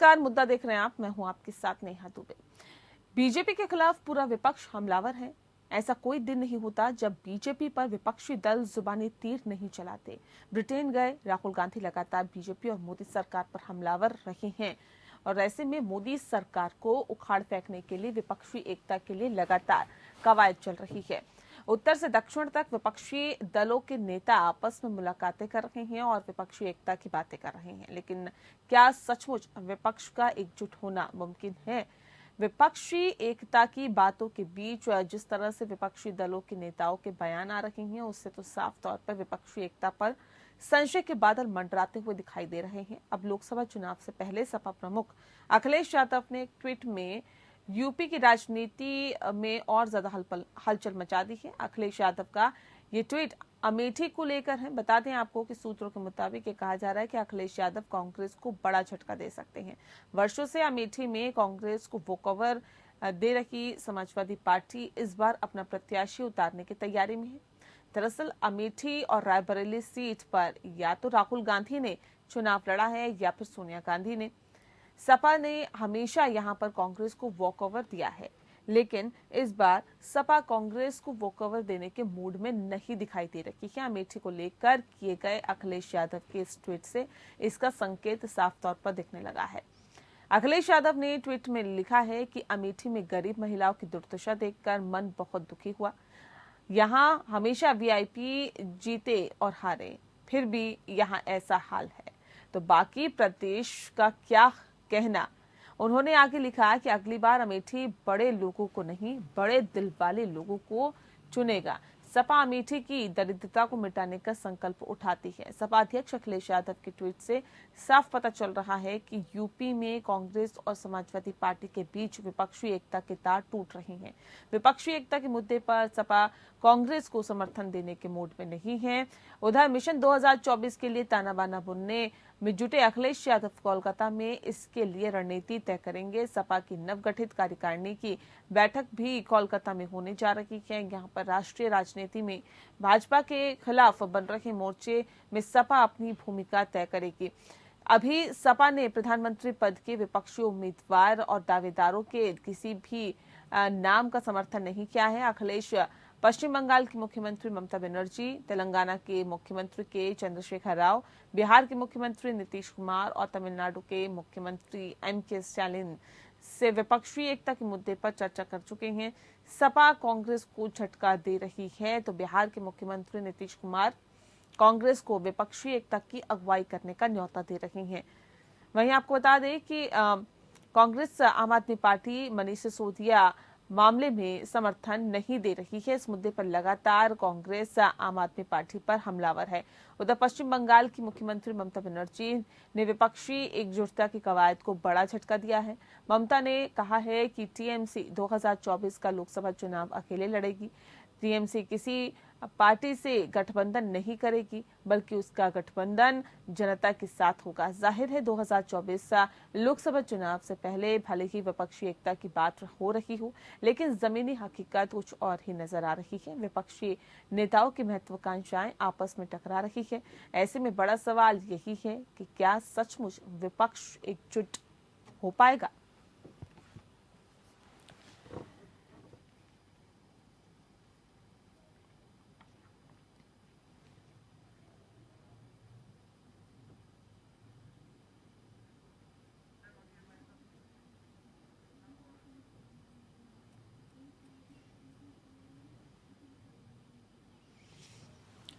नमस्कार, मुद्दा देख रहे हैं आप। मैं हूं आपके साथ नेहा दुबे। बीजेपी के खिलाफ पूरा विपक्ष हमलावर है। ऐसा कोई दिन नहीं होता जब बीजेपी पर विपक्षी दल जुबानी तीर नहीं चलाते। ब्रिटेन गए राहुल गांधी लगातार बीजेपी और मोदी सरकार पर हमलावर रहे हैं और ऐसे में मोदी सरकार को उखाड़ फेंकने के लिए विपक्षी एकता के लिए लगातार कवायद चल रही है। उत्तर से दक्षिण तक विपक्षी दलों के नेता आपस में मुलाकातें कर रहे हैं और विपक्षी एकता की बातें कर रहे हैं, लेकिन क्या सचमुच विपक्ष का एकजुट होना मुमकिन है? विपक्षी एकता की बातों के बीच जिस तरह से विपक्षी दलों के नेताओं के बयान आ रहे हैं, उससे तो साफ तौर पर विपक्षी एकता पर संशय के बादल मंडराते हुए दिखाई दे रहे हैं। अब लोकसभा चुनाव से पहले सपा प्रमुख अखिलेश यादव ने एक ट्वीट में यूपी की राजनीति में और ज्यादा हलचल मचा दी है। अखिलेश यादव का ये ट्वीट अमेठी को लेकर है। बता दें आपको कि सूत्रों के मुताबिक ये कहा जा रहा है कि अखिलेश यादव कांग्रेस को बड़ा झटका दे सकते हैं। वर्षों से अमेठी में कांग्रेस को वॉकओवर दे रही समाजवादी पार्टी इस बार अपना प्रत्याशी उतारने की तैयारी में है। दरअसल अमेठी और रायबरेली सीट पर या तो राहुल गांधी ने चुनाव लड़ा है या फिर सोनिया गांधी ने। सपा ने हमेशा यहां पर कांग्रेस को वॉकओवर दिया है, लेकिन इस बार सपा कांग्रेस को वॉकओवर देने के मूड में नहीं दिखाई दे रही है। अमेठी को लेकर किए गए अखिलेश यादव के इस ट्वीट से इसका संकेत साफ तौर पर दिखने लगा है। अखिलेश यादव ने ट्वीट में लिखा है कि अमेठी में गरीब महिलाओं की दुर्दशा देखकर मन बहुत दुखी हुआ। यहाँ हमेशा वीआईपी जीते और हारे, फिर भी यहाँ ऐसा हाल है तो बाकी प्रदेश का क्या कहना। उन्होंने आगे लिखा कि अगली बार अमेठी बड़े लोगों को नहीं, बड़े दिल वाले लोगों को चुनेगा। सपा अमेठी की दरिद्रता को मिटाने का संकल्प उठाती है। सपा अध्यक्ष अखिलेश यादव के ट्वीट से साफ पता चल रहा है कि यूपी में कांग्रेस और समाजवादी पार्टी के बीच विपक्षी एकता के तार टूट रहे हैं। विपक्षी एकता के मुद्दे पर सपा कांग्रेस को समर्थन देने के मूड में नहीं है। उधर मिशन 2024 के लिए ताना बाना बुनने में जुटे अखिलेश यादव कोलकाता में इसके लिए रणनीति तय करेंगे। सपा की नवगठित कार्यकारिणी की बैठक भी कोलकाता में होने जा रही है। यहाँ पर राष्ट्रीय राजनीति में भाजपा के खिलाफ बन रहे मोर्चे में सपा अपनी भूमिका तय करेगी। अभी सपा ने प्रधानमंत्री पद के विपक्षी उम्मीदवार और दावेदारों के किसी भी नाम का समर्थन नहीं किया है। अखिलेश पश्चिम बंगाल की मुख्यमंत्री ममता बनर्जी, तेलंगाना के मुख्यमंत्री के चंद्रशेखर राव, बिहार के मुख्यमंत्री नीतीश कुमार और तमिलनाडु के मुख्यमंत्री एम.के. स्टालिन से विपक्षी एकता के मुद्दे पर चर्चा कर चुके हैं। सपा कांग्रेस को झटका दे रही है तो बिहार के मुख्यमंत्री नीतीश कुमार कांग्रेस को विपक्षी एकता की अगुवाई करने का न्योता दे रहे हैं। वहीं आपको बता दें कि कांग्रेस आम आदमी पार्टी मनीष सिसोदिया मामले में समर्थन नहीं दे रही है। इस मुद्दे पर लगातार कांग्रेस आम आदमी पार्टी पर हमलावर है। उधर पश्चिम बंगाल की मुख्यमंत्री ममता बनर्जी ने विपक्षी एकजुटता की कवायद को बड़ा झटका दिया है। ममता ने कहा है कि टीएमसी 2024 का लोकसभा चुनाव अकेले लड़ेगी। टीएमसी किसी पार्टी से गठबंधन नहीं करेगी, बल्कि उसका गठबंधन जनता के साथ होगा। जाहिर है 2024 लोकसभा चुनाव से पहले भले ही विपक्षी एकता की बात हो रही हो, लेकिन जमीनी हकीकत कुछ और ही नजर आ रही है। विपक्षी नेताओं की महत्वाकांक्षाएं आपस में टकरा रही है। ऐसे में बड़ा सवाल यही है कि क्या सचमुच विपक्ष एकजुट हो पाएगा?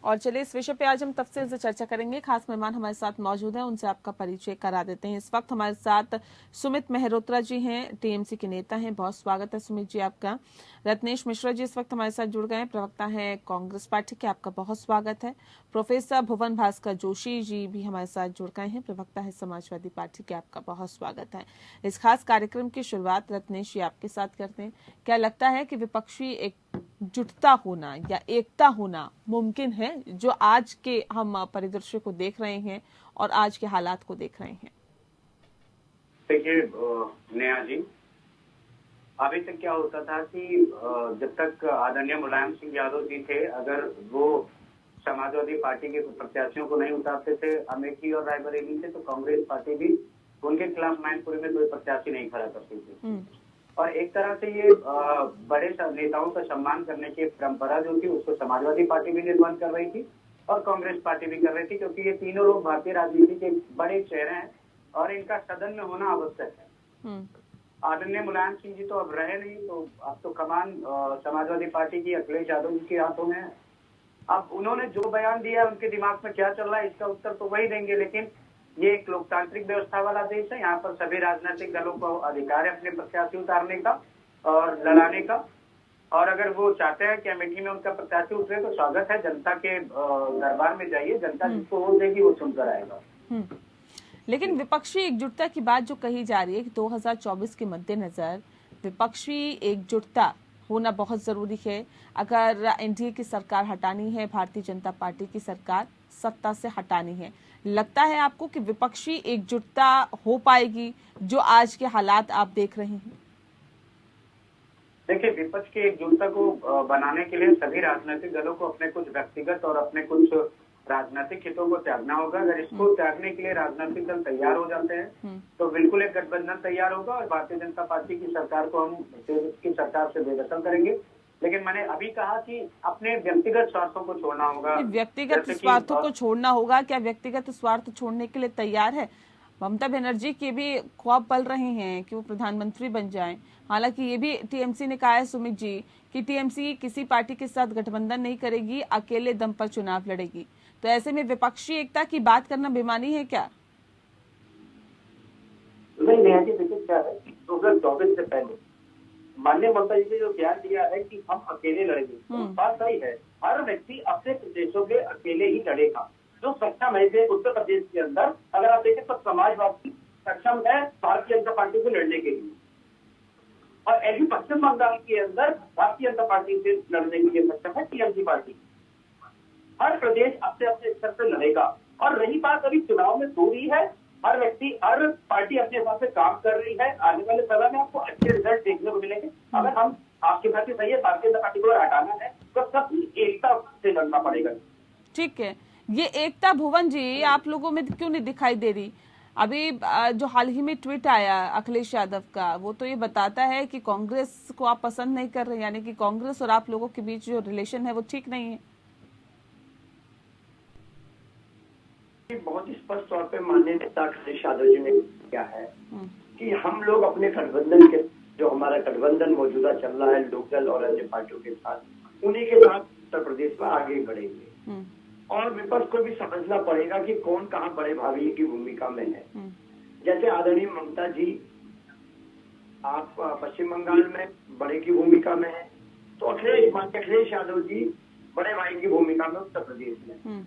और चलिए इस विषय पे आज हम तफसील से चर्चा करेंगे। खास मेहमान हमारे साथ मौजूद हैं, उनसे आपका परिचय करा देते हैं। इस वक्त हमारे साथ सुमित मेहरोत्रा जी हैं, टीएमसी के नेता हैं। बहुत स्वागत है सुमित जी आपका। रत्नेश मिश्रा जी इस वक्त हमारे साथ जुड़ गए हैं, प्रवक्ता है कांग्रेस पार्टी के, आपका बहुत स्वागत है। प्रोफेसर भुवन भास्कर जोशी जी भी हमारे साथ जुड़ गए हैं, प्रवक्ता है समाजवादी पार्टी के, आपका बहुत स्वागत है। इस खास कार्यक्रम की शुरुआत रत्नेश जी आपके साथ करते हैं। क्या लगता है कि विपक्षी एकजुटता होना या एकता होना मुमकिन है, जो आज के हम परिदृश्य को देख रहे हैं और आज के हालात को देख रहे हैं? देखिए नेहा जी, अभी तक क्या होता था कि जब तक आदरणीय मुलायम सिंह यादव जी थे, अगर वो समाजवादी पार्टी के प्रत्याशियों को नहीं उतारते थे अमेठी और रायबरेली से, तो कांग्रेस पार्टी भी उनके खिलाफ मैनपुरी में कोई प्रत्याशी नहीं खड़ा करती थी। हम्म, और एक तरह से ये बड़े नेताओं का सम्मान करने की परंपरा जो थी उसको समाजवादी पार्टी भी निर्माण कर रही थी और कांग्रेस पार्टी भी कर रही थी, क्योंकि ये तीनों लोग भारतीय राजनीति के बड़े चेहरे हैं और इनका सदन में होना आवश्यक है। हम्म, आदरणीय मुलायम सिंह जी तो अब रहे नहीं, तो अब तो कमान समाजवादी पार्टी की अखिलेश यादव जी के हाथों में है। अब उन्होंने जो बयान दिया उनके दिमाग में क्या चल रहा है इसका उत्तर तो वही देंगे, लेकिन ये एक लोकतांत्रिक व्यवस्था वाला देश है। यहाँ पर सभी राजनीतिक दलों को अधिकार है अपने प्रत्याशी उतारने का और लड़ाने का, और अगर वो चाहते हैं कि अमेठी में उनका प्रत्याशी उतरे तो स्वागत है। जनता के दरबार में जाइए, जनता जिसको वोट देगी वो सुनकर आएगा। लेकिन विपक्षी एकजुटता की बात जो कही जा रही है कि 2024 के मद्देनजर विपक्षी एकजुटता होना बहुत जरूरी है। अगर एनडीए की सरकार हटानी है, भारतीय जनता पार्टी की सरकार सत्ता से हटानी है, लगता है आपको कि विपक्षी एकजुटता हो पाएगी जो आज के हालात आप देख रहे हैं? देखिए, विपक्ष की एकजुटता को बनाने के लिए सभी राजनीतिक दलों को अपने कुछ व्यक्तिगत और अपने कुछ राजनीतिक हितों को त्यागना होगा। अगर इसको त्यागने के लिए राजनीतिक दल तैयार हो जाते हैं तो बिल्कुल एक गठबंधन तैयार होगा और भारतीय जनता पार्टी की सरकार को हम की सरकार से बेदखल करेंगे। लेकिन मैंने अभी कहा कि अपने व्यक्तिगत स्वार्थों को छोड़ना होगा। व्यक्तिगत स्वार्थों को छोड़ना होगा, क्या व्यक्तिगत स्वार्थ छोड़ने के लिए तैयार है? ममता बनर्जी के भी ख्वाब पल रहे हैं कि वो प्रधानमंत्री बन जाएं। हालांकि ये भी टीएमसी ने कहा है, सुमित जी, कि टीएमसी किसी पार्टी के साथ गठबंधन नहीं करेगी, अकेले दम पर चुनाव लड़ेगी। तो ऐसे में विपक्षी एकता की बात करना बेमानी है क्या? नहीं नेहा जी, देखिए क्या है, 2024 से पहले माननीय ममता जी ने जो बयान दिया है कि हम अकेले लड़ेंगे, तो बात सही है। हर व्यक्ति अपने प्रदेशों में अकेले ही लड़ेगा। जो सक्षम है उत्तर प्रदेश के अंदर, अगर आप देखें तो समाजवादी सक्षम है भारतीय जनता पार्टी से लड़ने के लिए, और ऐसी पश्चिम बंगाल के अंदर भारतीय जनता पार्टी से लड़ने के लिए सक्षम है टीएमसी पार्टी। हर प्रदेश अपने अपने स्तर पर लड़ेगा। और रही बात अभी चुनाव में दूरी है, हर व्यक्ति हर पार्टी अपने हिसाब से काम कर रही है। आने वाले समय में आपको अच्छे रिजल्ट देखने को मिलेंगे। अगर हम आपकी बात सही है, भारतीय जनता पार्टी को हटाना है तो सब एकता से लड़ना पड़ेगा। ठीक है, ये एकता भुवन जी आप लोगों में क्यों नहीं दिखाई दे रही? अभी जो हाल ही में ट्वीट आया अखिलेश यादव का, वो तो ये बताता है कि कांग्रेस को आप पसंद नहीं कर रहे, यानी कि कांग्रेस और आप लोगों के बीच जो रिलेशन है वो ठीक नहीं है। बहुत ही स्पष्ट तौर पे माननीय नेता अखिलेश यादव जी ने किया है कि हम लोग अपने गठबंधन के, जो हमारा गठबंधन मौजूदा चल रहा है लोकदल और अन्य पार्टियों के साथ, उन्हीं के साथ उत्तर प्रदेश में आगे बढ़ेंगे। और विपक्ष को भी समझना पड़ेगा कि कौन कहाँ बड़े भाभी की भूमिका में है। जैसे आदरणीय ममता जी आप पश्चिम बंगाल में बड़े की भूमिका में है, तो अखिलेश यादव जी बड़े भाई की भूमिका में उत्तर प्रदेश में।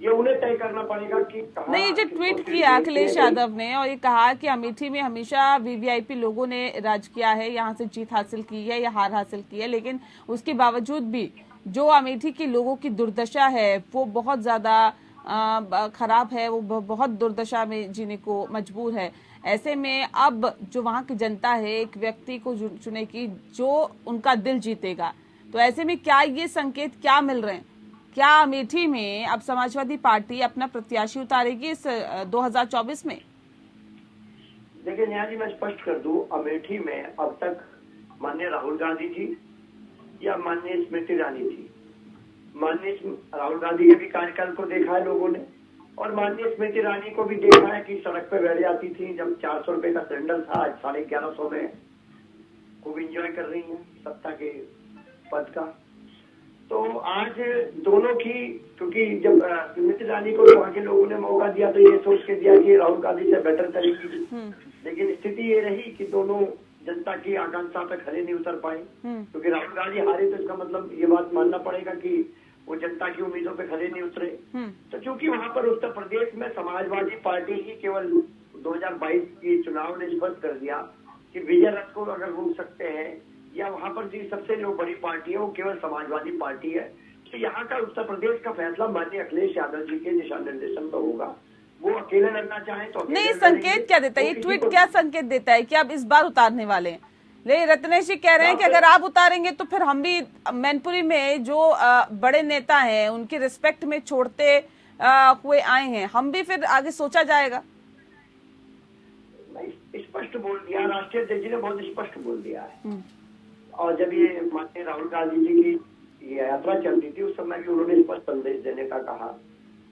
ये उन्हें तय करना पड़ेगा कि नहीं, जो ट्वीट किया अखिलेश यादव ने और ये कहा कि अमेठी में हमेशा वीवीआईपी लोगों ने राज किया है, यहाँ से जीत हासिल की है या हार हासिल की है, लेकिन उसके बावजूद भी जो अमेठी के लोगों की दुर्दशा है वो बहुत ज्यादा खराब है, वो बहुत दुर्दशा में जीने को मजबूर है। ऐसे में अब जो वहाँ की जनता है एक व्यक्ति को चुने की जो उनका दिल जीतेगा, तो ऐसे में क्या ये संकेत क्या मिल रहे हैं? क्या अमेठी में अब समाजवादी पार्टी अपना प्रत्याशी उतारेगी इस 2024 में? देखिए नेहा जी, मैं स्पष्ट कर दूं, अमेठी में अब तक माननीय राहुल गांधी जी या माननीय स्मृति ईरानी जी, माननीय राहुल गांधी के भी कार्यकाल को देखा है लोगों ने, और माननीय स्मृति ईरानी को भी देखा है कि सड़क पे बैठ जाती थी जब 400 रुपए का सिलेंडर था, आज 1150 में खूब इंजॉय कर रही है सत्ता के पद का। तो आज दोनों की, क्योंकि जब स्मृति ईरानी को वहाँ के लोगों ने मौका दिया तो ये सोच के दिया कि राहुल गांधी से बेटर करेगी, लेकिन स्थिति ये रही कि दोनों जनता की आकांक्षा पे खड़े नहीं उतर पाए। क्योंकि राहुल गांधी हारे तो इसका मतलब ये बात मानना पड़ेगा कि वो जनता की उम्मीदों पे खड़े नहीं उतरे। तो चूंकि वहाँ पर उत्तर प्रदेश में समाजवादी पार्टी ही केवल 2022 के चुनाव ने स्पष्ट कर दिया कि विजय रथ को अगर घूम सकते हैं, या वहाँ पर जी सबसे जो बड़ी पार्टी है वो केवल समाजवादी पार्टी है। तो यहाँ का उत्तर प्रदेश का फैसला माननीय अखिलेश यादव जी के दिशा निर्देशन पर होगा। वो अकेले लड़ना चाहें तो नहीं, संकेत क्या देता है ये ट्वीट? क्या संकेत देता है कि आप इस बार उतारने वाले हैं? लेकिन रत्नेश जी कह रहे हैं कि अगर आप उतारेंगे तो फिर हम भी मैनपुरी में जो बड़े नेता हैं उनकी रिस्पेक्ट में छोड़ते हुए आए हैं, हम भी फिर आगे सोचा जाएगा। स्पष्ट बोल दिया, राष्ट्रीय अध्यक्ष जी ने बहुत स्पष्ट बोल दिया है। और जब ये माननीय राहुल गांधी जी की ये यात्रा चलती थी उस समय भी उन्होंने स्पष्ट संदेश देने का कहा।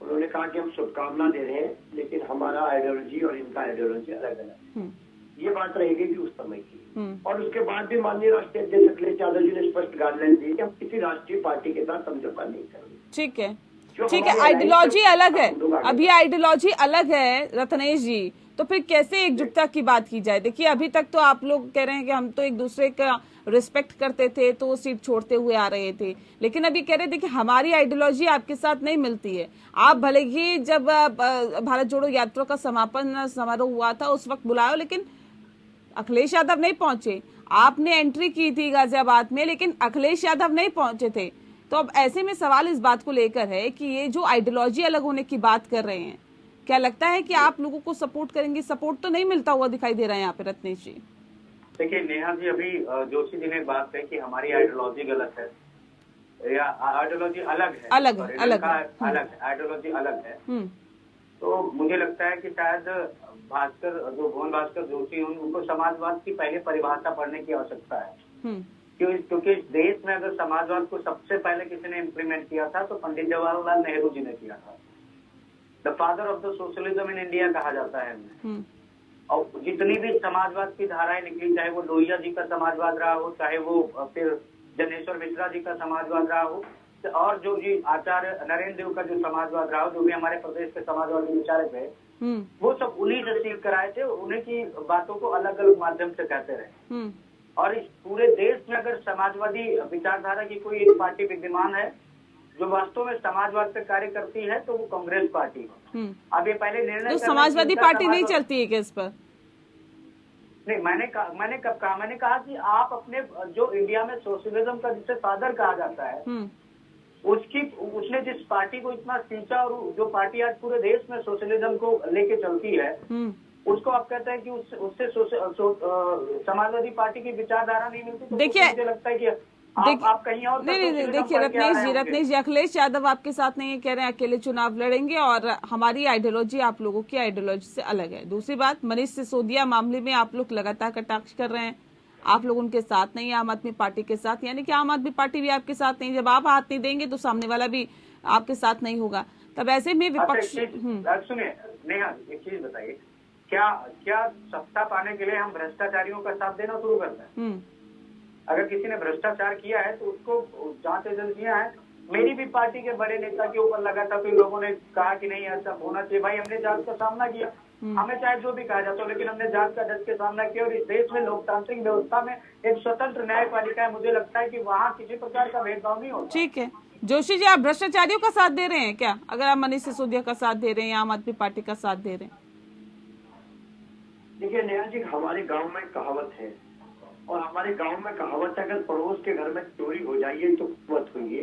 उन्होंने कहा कि हम शुभकामना दे रहे हैं, लेकिन हमारा आइडियोलॉजी और इनका आइडियोलॉजी अलग अलग, ये बात रहेगी भी उस समय की। और उसके बाद भी माननीय राष्ट्रीय अध्यक्ष अखिलेश यादव जी ने स्पष्ट गाइडलाइन दी कि हम किसी राष्ट्रीय पार्टी के साथ समझौता नहीं करेंगे। ठीक है, ठीक है, आइडियोलॉजी अलग है, अभी आइडियोलॉजी अलग है रत्नेश जी, तो फिर कैसे एकजुटता की बात की जाए? देखिए अभी तक तो आप लोग कह रहे हैं कि हम तो एक दूसरे का रिस्पेक्ट करते थे तो सीट छोड़ते हुए आ रहे थे, लेकिन अभी कह रहे थे कि हमारी आइडियोलॉजी आपके साथ नहीं मिलती है। आप भले ही जब भारत जोड़ो यात्रा का समापन समारोह हुआ था उस वक्त बुलाया, लेकिन अखिलेश यादव नहीं पहुंचे। आपने एंट्री की थी गाजियाबाद में, लेकिन अखिलेश यादव नहीं पहुंचे थे। तो अब ऐसे में सवाल इस बात को लेकर है कि ये जो आइडियोलॉजी अलग होने की बात कर रहे हैं, क्या लगता है कि आप लोगों को सपोर्ट करेंगे? सपोर्ट तो नहीं मिलता हुआ दिखाई दे रहा है यहाँ पे रत्नेश जी। देखिए नेहा जी, अभी जोशी जी ने बात कही कि हमारी आइडियोलॉजी गलत है या आइडियोलॉजी अलग है, आइडियोलॉजी अलग है। तो मुझे लगता है कि शायद भुवन भास्कर जोशी उनको समाजवाद की पहले परिभाषा पढ़ने की आवश्यकता है। क्योंकि इस देश में अगर समाजवाद को सबसे पहले किसी ने इम्प्लीमेंट किया था तो पंडित जवाहरलाल नेहरू जी ने किया था। The father of the socialism in India कहा जाता है हमें। और जितनी भी समाजवाद की धाराएं निकली, चाहे वो लोहिया जी का समाजवाद रहा हो, चाहे वो फिर जनेश्वर मिश्रा जी का समाजवाद रहा हो, और जो जी आचार्य नरेंद्र देव का जो समाजवाद रहा हो, जो भी हमारे प्रदेश के समाजवादी विचारक है, वो सब उन्हीं से सीख कराए थे, उन्हीं की बातों को अलग अलग माध्यम से कहते रहे। और इस पूरे देश में अगर समाजवादी विचारधारा की कोई एक पार्टी विद्यमान है जो वास्तव में समाजवाद पे कार्य करती है तो वो कांग्रेस पार्टी है। अब ये पहले निर्णय तो समाजवादी पार्टी नहीं चलती है क्या इस पर? नहीं, मैंने कब कहा? मैंने कहा कि आप अपने जो इंडिया में सोशलिज्म का जिसे फादर कहा जाता है उसने जिस पार्टी को इतना सींचा और जो पार्टी आज पूरे देश में सोशलिज्म को लेके चलती है उसको आप कहते हैं कि उससे समाजवादी पार्टी की विचारधारा नहीं मिलती। तो देखिए मुझे लगता है कि आप कहीं और नहीं, देखिए रत्नेश जी अखिलेश यादव आपके साथ नहीं कह रहे हैं अकेले चुनाव लड़ेंगे और हमारी आइडियोलॉजी आप लोगों की आइडियोलॉजी से अलग है। दूसरी बात, मनीष सिसोदिया मामले में आप लोग लगातार कटाक्ष कर रहे हैं, आप लोग उनके साथ नहीं, आम आदमी पार्टी के साथ, यानी कि आम आदमी पार्टी भी आपके साथ नहीं। जब आप हाथ नहीं देंगे तो सामने वाला भी आपके साथ नहीं होगा। तब ऐसे में विपक्ष सुनिए नेहा, एक चीज बताइए, क्या सत्ता पाने के लिए हम भ्रष्टाचारियों का साथ देना शुरू करते हैं? अगर किसी ने भ्रष्टाचार किया है तो उसको जांच एजेंसियां हैं, मेरी भी पार्टी के बड़े नेता के ऊपर लगा था, तो लोगों ने कहा कि नहीं ऐसा होना चाहिए। भाई हमने जांच का सामना किया, हमें चाहे जो भी कहा जाता हो, लेकिन हमने जांच का डट के सामना किया। और इस देश में लोकतांत्रिक व्यवस्था में एक स्वतंत्र न्यायपालिका है, मुझे लगता है कि वहाँ किसी प्रकार का भेदभाव नहीं होता। ठीक है जोशी जी, आप भ्रष्टाचारियों का साथ दे रहे हैं क्या? अगर आप मनीष सिसोदिया का साथ दे रहे हैं या आम आदमी पार्टी का साथ दे रहे हैं? देखिए नेहा जी, हमारे गांव में कहावत है और हमारे गांव में कहावत है, अगर पड़ोस के घर में चोरी हो जाइए तो मत होइए,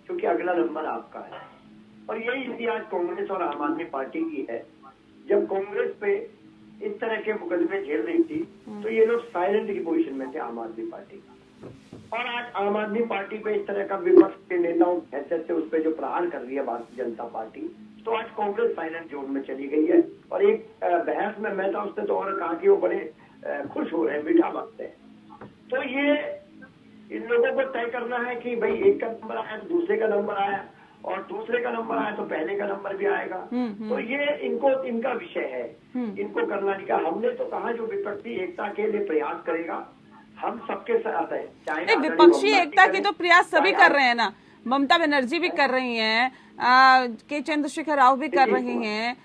क्योंकि अगला नंबर आपका है। और यही इतिहास कांग्रेस और आम आदमी पार्टी की है। जब कांग्रेस पे इस तरह के मुकदमे झेल रही थी तो ये लोग साइलेंट की पोजीशन में थे आम आदमी पार्टी का, और आज आम आदमी पार्टी पे इस तरह का विपक्ष के नेताओं हैसियत से उस पर जो प्रहार कर रही है भारतीय जनता पार्टी, तो आज कांग्रेस साइलेंट जोन में चली गई है। और एक बहस में मैं था, उसने तो और कहा कि वो बड़े खुश हो रहे हैं, मीठा मांगते हैं। तो ये इन लोगों को तय करना है कि भाई एक का नंबर आया तो दूसरे का नंबर आया, और दूसरे का नंबर आया तो पहले का नंबर भी आएगा। तो ये इनका विषय है, इनको करना नहीं। कहा हमने तो कहा जो विपक्षी एकता के लिए प्रयास करेगा हम सबके साथ है। चाहे विपक्षी एकता के तो प्रयास सभी कर रहे हैं ना, ममता बनर्जी भी कर रही हैं, के चंद्रशेखर राव भी कर रही हैं,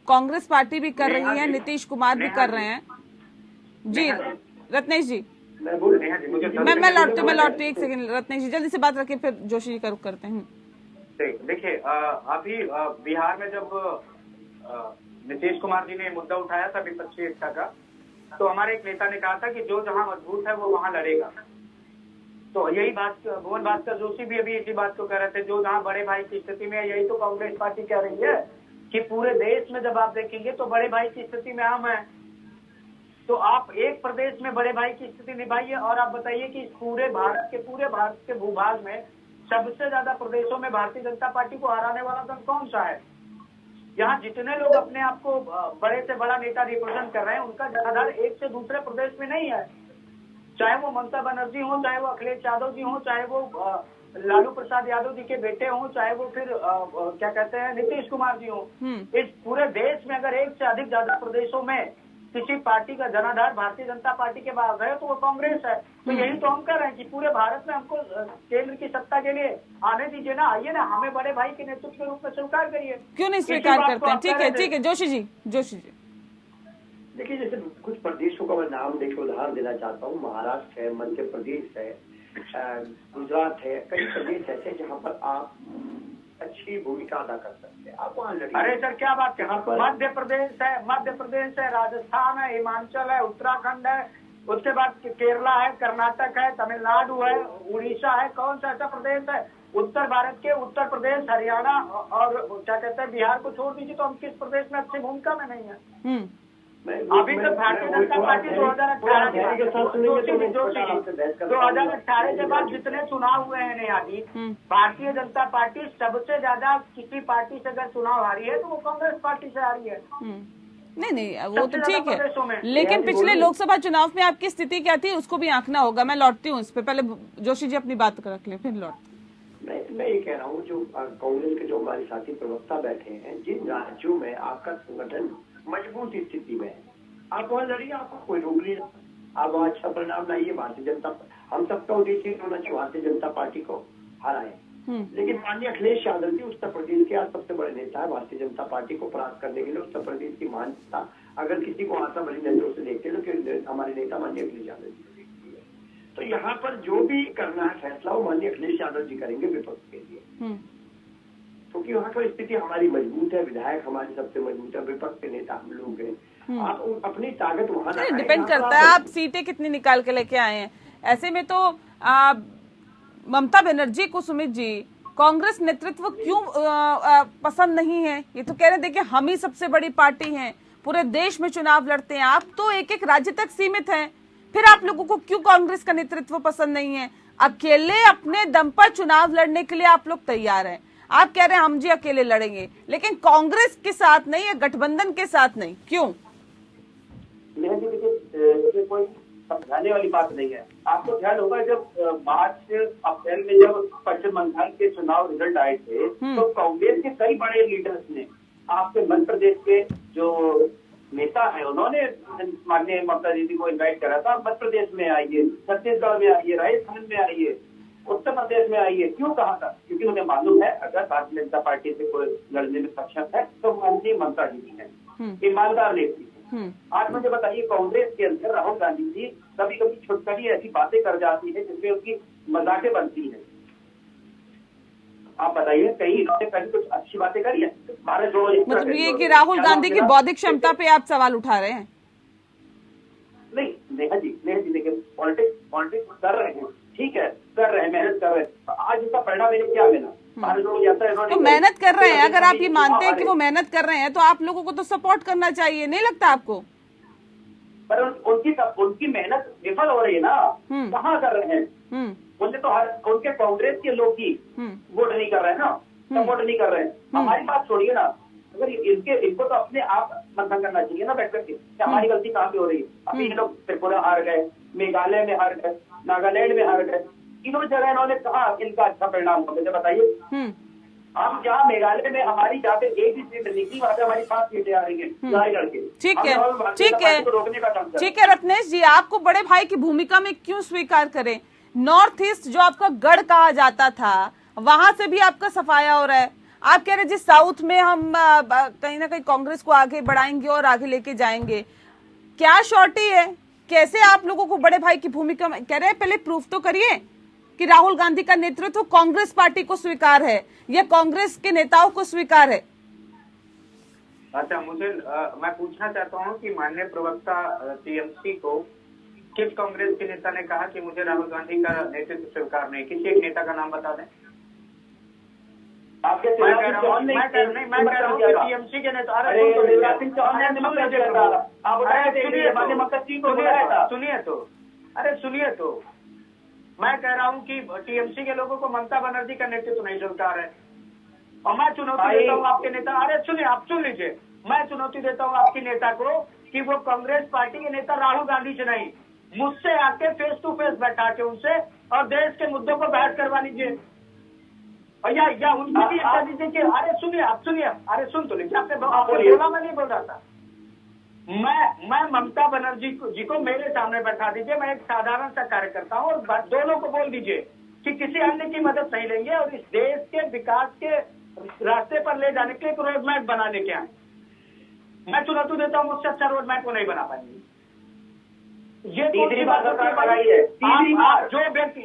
कांग्रेस पार्टी भी कर रही है, नीतीश कुमार भी कर रहे हैं। जी रत्नेश जी, मैं लौटती एक सेकंड रत्नेश जी, जल्दी से बात रखिए, फिर जोशी जी का रुख करते हैं। देखिए अभी बिहार में जब नीतीश कुमार जी ने मुद्दा उठाया था विपक्षी एकता का, तो हमारे एक नेता ने कहा था कि जो जहां मजबूत है वो वहां लड़ेगा। तो यही बात भुवन भास्कर जोशी भी अभी इसी बात को कह रहे थे, जो जहां बड़े भाई की स्थिति में है, यही तो कांग्रेस पार्टी कह रही है कि पूरे देश में जब आप देखेंगे तो बड़े भाई की स्थिति में हम है। तो आप एक प्रदेश में बड़े भाई की स्थिति निभाइए और आप बताइए कि पूरे भारत के भूभाग में सबसे ज्यादा प्रदेशों में भारतीय जनता पार्टी को हराने वाला दल कौन सा है? यहाँ जितने लोग अपने आप को बड़े से बड़ा नेता रिप्रेजेंट कर रहे हैं, उनका जनाधार एक से दूसरे प्रदेश में नहीं है। चाहे वो ममता बनर्जी हो, चाहे वो अखिलेश यादव जी हो, चाहे वो लालू प्रसाद यादव जी के बेटे हों, चाहे वो फिर क्या कहते हैं नीतीश कुमार जी हों। इस पूरे देश में अगर एक से अधिक ज्यादा प्रदेशों में किसी पार्टी का जनाधार भारतीय जनता पार्टी के बाद है तो वो कांग्रेस है। तो यही तो हम कर रहे हैं कि पूरे भारत में हमको केंद्र की सत्ता के लिए आने दीजिए ना, आइए ना, हमें बड़े भाई के नेतृत्व के रूप में स्वीकार करिए। क्यों नहीं स्वीकार करते हैं? ठीक है जोशी जी। देखिए, जैसे कुछ प्रदेशों का मैं नाम देखिए उदाहरण देना चाहता हूँ। महाराष्ट्र है, मध्य प्रदेश है, गुजरात है, कई प्रदेश ऐसे जहाँ पर आप अच्छी भूमिका अदा कर सकते हैं, आप वहाँ लड़िए। अरे सर क्या बात यहाँ है, पर मध्य प्रदेश है, राजस्थान है, हिमाचल है, उत्तराखंड है, उसके बाद केरला है, कर्नाटक है, तमिलनाडु है, उड़ीसा है। कौन सा ऐसा प्रदेश है उत्तर भारत के, उत्तर प्रदेश, हरियाणा और क्या कहते हैं बिहार को छोड़ दीजिए तो हम किस प्रदेश में अच्छी भूमिका में नहीं है? अभी तो भारतीय जनता पार्टी 2018 के बाद जितने चुनाव हुए हैं नेहा जी, भारतीय जनता पार्टी सबसे ज्यादा किसी पार्टी से अगर चुनाव हारी है तो वो कांग्रेस पार्टी से हारी है। नहीं वो तो ठीक है, लेकिन पिछले लोकसभा चुनाव में आपकी स्थिति क्या थी उसको भी आंकना होगा। मैं लौटती हूँ इस पे, पहले जोशी जी अपनी बात रख लें फिर लौट। मैं ये कह रहा हूँ, जो कांग्रेस के जो हमारे साथी प्रवक्ता बैठे हैं, जिन राज्यों में आपका संगठन मजबूत स्थिति में है, आप वहाँ लड़िए, आपको कोई रोक नहीं रहा। आप वहाँ अच्छा परिणाम लाइए। भारतीय जनता, हम सबका उद्देश्य होना चाहिए भारतीय जनता पार्टी को हराए। लेकिन माननीय अखिलेश यादव जी उत्तर प्रदेश के आज सबसे बड़े नेता है। भारतीय जनता पार्टी को परास्त करने के लिए उत्तर प्रदेश की मान्यता अगर किसी को आता बड़ी नजरों से देखते हैं तो हमारे नेता माननीय अखिलेश यादव जी को देखती है। तो यहाँ पर जो भी करना है फैसला वो माननीय अखिलेश यादव जी करेंगे विपक्ष के लिए, क्योंकि वहाँ की स्थिति हमारी मजबूत है, विधायक हमारी सबसे मजबूत है, विपक्ष के नेता हम लोग हैं। आप अपनी ताकत वहाँ डिपेंड करता है आप सीटें कितनी निकाल के लेके आए हैं। ऐसे में तो ममता बनर्जी को सुमित जी कांग्रेस नेतृत्व क्यों पसंद नहीं है? ये तो कह रहे देखिए हम ही सबसे बड़ी पार्टी हैं, पूरे देश में चुनाव लड़ते हैं, आप तो एक एक राज्य तक सीमित हैं, फिर आप लोगों को क्यों कांग्रेस का नेतृत्व पसंद नहीं है? अकेले अपने दम पर चुनाव लड़ने के लिए आप लोग तैयार हैं। आप कह रहे हैं हम जी अकेले लड़ेंगे, लेकिन कांग्रेस के साथ नहीं या गठबंधन के साथ नहीं, क्यों? देखिए कोई समझाने वाली बात नहीं है। आपको ध्यान होगा जब मार्च अप्रैल में जब पश्चिम बंगाल के चुनाव रिजल्ट आए थे तो कांग्रेस के कई बड़े लीडर्स ने आपके मध्य प्रदेश के जो नेता है उन्होंने माननीय ममता दीदी को इन्वाइट करा था, मध्य प्रदेश में आइए, छत्तीसगढ़ में आइए, राजस्थान में आइए, उत्तर प्रदेश में आइए। क्यों कहा था? क्योंकि उन्हें मालूम है अगर भारतीय जनता पार्टी से कोई लड़ने में सक्षम है तो माननीय ममता दीदी है, ईमानदार नेत्री। आज मुझे बताइए कांग्रेस के अंदर राहुल गांधी जी कभी कभी छुटकरी ऐसी बातें कर जाती है जिसमें उनकी मजाकें बनती है। आप बताइए कहीं इन्होंने कभी कुछ अच्छी बातें करी है? भारत जोड़ो यात्रा मतलब ये कि राहुल गांधी की बौद्धिक क्षमता पे आप सवाल उठा रहे हैं? नहीं नेहा जी देखिए पॉलिटिक्स कर रहे हैं, ठीक है, कर रहे हैं, मेहनत कर रहे हैं। आज इसका परिणाम इन्हें क्या मिला? भारत जोड़ो यात्रा इन्होंने तो मेहनत कर रहे हैं, अगर आप ये मानते हैं कि वो मेहनत कर रहे हैं तो आप लोगों को तो सपोर्ट करना चाहिए, नहीं लगता आपको? पर उनकी मेहनत विफल हो रही है ना, कहाँ कर रहे हैं? उनसे तो उनके कांग्रेस के लोग ही वोट नहीं कर रहे हैं ना, सपोर्ट नहीं कर रहे हैं। हमारी बात छोड़िए ना, अगर इनको तो अपने आप मंथन करना चाहिए ना बैठ करके, हमारी गलती कहाँ पे हो रही है। अभी ये लोग त्रिपुरा हार गए, मेघालय में हार गए, नागालैंड में हार गए, तीनों जगह इन्होंने कहा इनका अच्छा परिणाम हो गया। बताइए हम जहाँ मेघालय में हमारी जहाँ पे एक ही सीट निकली वहाँ पे हमारी 5 सीटें आ रही है करके। ठीक है रत्नेश जी, आपको बड़े भाई की भूमिका में क्यों स्वीकार करें? नॉर्थ ईस्ट जो आपका गढ़ कहा जाता था वहां से भी आपका सफाया हो रहा है। आप कह रहे जी साउथ में हम कहीं ना कहीं कांग्रेस को आगे बढ़ाएंगे और आगे लेके जाएंगे। क्या शॉर्टी है? कैसे आप लोगों को बड़े भाई की भूमिका में कह रहे हैं? पहले प्रूफ तो करिए कि राहुल गांधी का नेतृत्व कांग्रेस पार्टी को स्वीकार है या कांग्रेस के नेताओं को स्वीकार है। अच्छा मैं पूछना चाहता हूँ कि माननीय प्रवक्ता टीएमसी को किस कांग्रेस के नेता ने कहा कि मुझे राहुल गांधी का नेतृत्व स्वीकार नहीं? किसी एक नेता का नाम बता दें। मैं कह रहा हूँ टीएमसी के नेता। सुनिए तो मैं कह रहा हूँ कि टीएमसी के लोगों को ममता बनर्जी का नेतृत्व नहीं स्वीकार है। और मैं चुनौती देता हूँ आपके नेता, अरे सुनिए, आप सुन लीजिए, मैं चुनौती देता हूँ आपकी नेता को कि वो कांग्रेस पार्टी के नेता राहुल गांधी से नहीं, मुझसे आके फेस टू फेस बैठा के उनसे और देश के मुद्दों पर बहस करवा लीजिए। और या उनकी भी कर दीजिए कि अरे सुनिए, आप सुनिए, अरे सुन तो लीजिए, आपने बोला, मैं नहीं बोल रहा था। मैं ममता बनर्जी जी को मेरे सामने बैठा दीजिए, मैं एक साधारण सा कार्यकर्ता हूँ, और दोनों को बोल दीजिए कि किसी अन्य की मदद नहीं लेंगे और इस देश के विकास के रास्ते पर ले जाने के लिए एक रोड मैप बना लेके आए। मैं चुनौती देता हूँ, मुझसे अच्छा रोड मैप को नहीं बना पाएंगे। ये तीसरी बात सरकार बनाई है, तीसरी बार जो व्यक्ति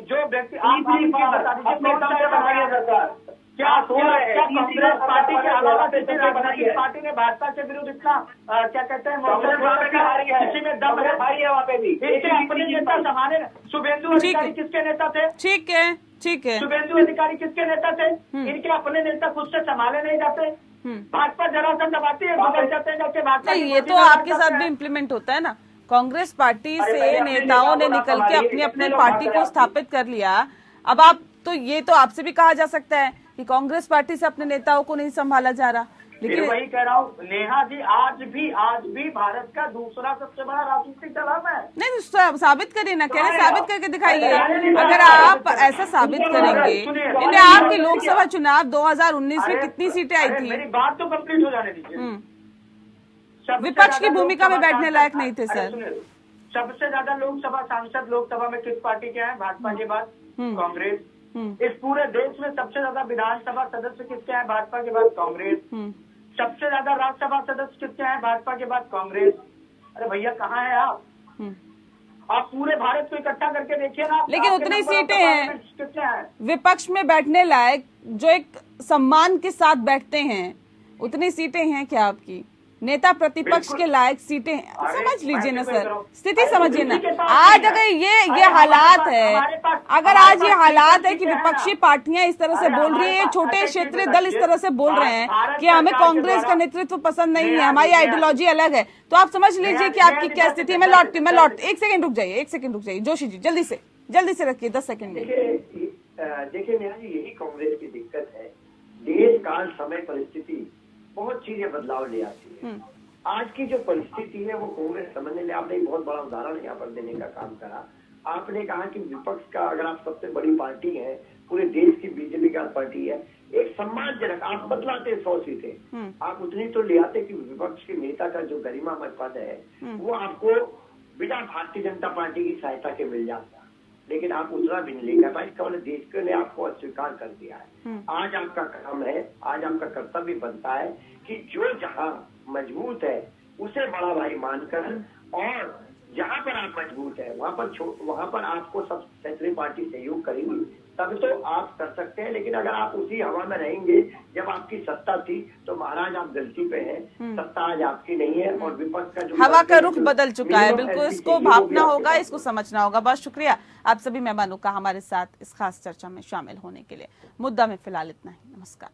क्या कांग्रेस पार्टी के अलावा किसी राजनीतिक पार्टी ने भाजपा के विरुद्ध इतना क्या कहते हैं किसी में दम है वहाँ पे भी अपने नेता संभाले। शुभेंदु अधिकारी किसके नेता थे? ठीक है शुभेंदु अधिकारी किसके नेता थे? इनके अपने नेता खुद से संभाले नहीं जाते। भाजपा जरा सा दबाती है, बदल जाते हैं जाके भाजपा। नहीं, ये तो आपके साथ भी इम्प्लीमेंट होता है ना। कांग्रेस पार्टी से नेताओं ने निकल के अपनी अपने पार्टी को स्थापित कर लिया। अब आप तो ये तो आपसे भी कहा जा सकता है कि कांग्रेस पार्टी से अपने नेताओं को नहीं संभाला जा रहा, लेकिन वही कह रहा हूँ नेहा जी, आज भी भारत का दूसरा सबसे बड़ा राजनीतिक दल है। नहीं, साबित करिए ना, कह रहे साबित करके दिखाइए। अगर आप ऐसा साबित करेंगे, इन्हें आपके लोकसभा चुनाव 2019 में कितनी सीटें आई थी? मेरी बात तो कंप्लीट हो जाने दीजिए। विपक्ष की भूमिका में बैठने लायक नहीं थे सर। सबसे ज्यादा लोकसभा सांसद लोकसभा में किस पार्टी के हैं? भाजपा के बाद कांग्रेस। इस पूरे देश में सबसे ज्यादा विधानसभा सदस्य किसके हैं? भाजपा के बाद कांग्रेस। सबसे ज्यादा राज्यसभा सदस्य किसके हैं? भाजपा के बाद कांग्रेस। अरे भैया कहाँ है आप? आप पूरे भारत को इकट्ठा करके देखिए ना। लेकिन उतनी सीटें हैं कितने हैं विपक्ष में बैठने लायक, जो एक सम्मान के साथ बैठते हैं, उतनी सीटें हैं क्या आपकी? नेता प्रतिपक्ष के लायक सीटें हैं? समझ लीजिए ना सर, स्थिति समझिए ना। आज अगर ये हालात है, अगर आज ये हालात है कि विपक्षी पार्टियां इस तरह से बोल रही है, ये छोटे क्षेत्रीय दल इस तरह से बोल रहे हैं कि हमें कांग्रेस का नेतृत्व पसंद नहीं है, हमारी आइडियोलॉजी अलग है, तो आप समझ लीजिए कि आपकी क्या स्थिति है। मैं लौट एक सेकंड रुक जाइए जोशी जी, जल्दी से रखिए 10 सेकंड में। देखिए नेहा जी, यही कांग्रेस की दिक्कत है। देश काल समय परिस्थिति बहुत चीजें बदलाव ले आती है। आज की जो परिस्थिति है वो कांग्रेस समझने में, आपने एक बहुत बड़ा उदाहरण यहाँ पर देने का काम करा। आपने कहा कि विपक्ष का, अगर आप सबसे बड़ी पार्टी है पूरे देश की, बीजेपी का पार्टी है, एक सम्मानजनक आप बदलाते 100 सीटें, आप उतनी तो ले आते कि विपक्ष के नेता का जो गरिमामय पद है वो आपको बिना भारतीय जनता पार्टी की सहायता के मिल जाता। लेकिन आप उतना भी नहीं लेकर पाए, इसका मतलब देश ने आपको अस्वीकार कर दिया है। आज आपका काम है, आज आपका कर्तव्य बनता है कि जो जहां मजबूत है उसे बड़ा भाई मानकर, और जहां पर आप मजबूत है वहां पर आपको सब क्षेत्रीय पार्टी सहयोग करेंगी, तब तो आप कर सकते हैं। लेकिन अगर आप उसी हवा में रहेंगे जब आपकी सत्ता थी, तो महाराज आप गलती पे हैं। सत्ता आज आपकी नहीं है और विपक्ष का जो हवा का रुख बदल चुका है। बिल्कुल इसको भापना होगा, इसको समझना होगा। बहुत शुक्रिया आप सभी मेहमानों का हमारे साथ इस खास चर्चा में शामिल होने के लिए। मुद्दा में फिलहाल इतना ही। नमस्कार।